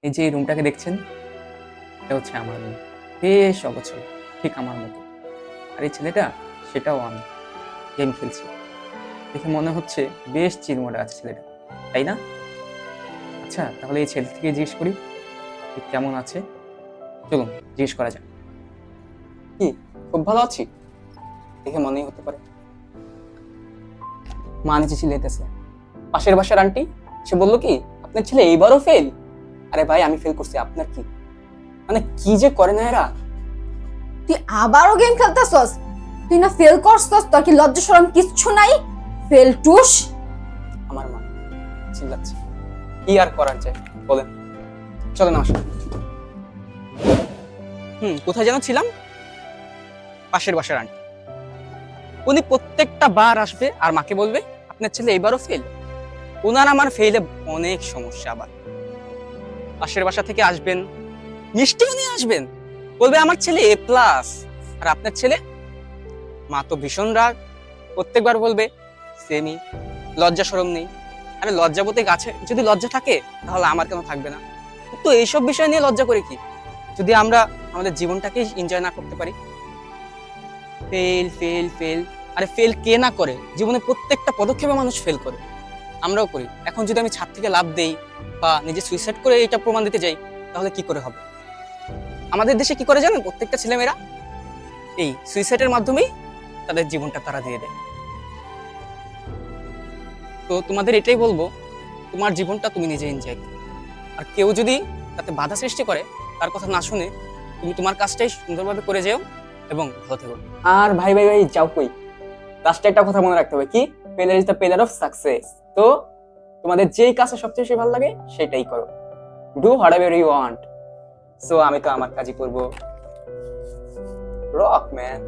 এই যে রুমটাকে দেখছেন, এটা হচ্ছে আমার রুম। বেশ অগোছালো, ঠিক আমার মতো। আর এই ছেলেটা, সেটাও আমি। গেম খেলছি দেখে মনে হচ্ছে বেশ চিরমোটে আছে ছেলেটা, তাই না? আচ্ছা, তাহলে এই ছেলে থেকে জিজ্ঞেস করি ঠিক কেমন আছে। চলুন জিজ্ঞেস করা যাক। কি, খুব ভালো আছি দেখে মনেই হতে পারে। মা নিচে চিল্লাইতেছে। পাশের বাসার আন্টি, সে বললো কি আপনার ছেলে এইবারও ফেল। আরে ভাই, আমি ফেল করছি, আপনার কি? মানে কি যে করে না এরা। তুই আবারও গেম খেলতেছস? তুই না ফেল করছস, তোর কি লজ্জা শরম কিচ্ছু নাই? ফেল টুস। আমার মা চিল্লাচ্ছে, কি আর করার যায় বলেন। চলেন আমার সাথে। কোথায় যেন ছিলাম? পাশের বাসার আন্টি, উনি প্রত্যেকটা বার আসবে আর মাকে বলবে আপনার ছেলে এবারও ফেল। ওনার আমার ফেলে অনেক সমস্যা। আবার পাশের বাসা থেকে আসবেন, মিষ্টি নিয়ে আসবেন, বলবে আমার ছেলে এ প্লাস। আর আপনার ছেলে? মা তো ভীষণ রাগ, প্রত্যেকবার বলবে সেমি, লজ্জা শরম নেই। আরে লজ্জাবতী গাছে যদি লজ্জা থাকে, তাহলে আমার কেন থাকবে না? তো এইসব বিষয় নিয়ে লজ্জা করে কি, যদি আমরা আমাদের জীবনটাকে এনজয় না করতে পারি? ফেল ফেল ফেল, আরে ফেল কে না করে? জীবনে প্রত্যেকটা পদক্ষেপে মানুষ ফেল করে, আমরাও করি। এখন যদি আমি ছাদ থেকে লাফ দেই বা নিজে সুইসাইড করে এটা প্রমাণ দিতে যাই, তাহলে কি করে হবে? আমাদের দেশে কি করে জানেন? প্রত্যেকটা ছেলেমেয়েরা এই সুইসাইডের মাধ্যমেই তাদের জীবনটা তারা দিয়ে দেয়। তো তোমাদের এটাই বলবো, তোমার জীবনটা তুমি নিজে এনজয় করো। আর কেউ যদি তাতে বাধা সৃষ্টি করে, তার কথা না শুনে তুমি তোমার কাজটাই সুন্দরভাবে করে যেও এবং ভালো থেকো। আর ভাই ভাই ভাই, যাও কই? লাস্টে একটা কথা মনে রাখতে হবে, কি? Failure is the pillar of success. তো তোমাদের যেই কাজটা সবচেয়ে বেশি ভালো লাগে সেটাই করো। Do whatever you want. So আমি তো আমার কাজই করবো। Rock man.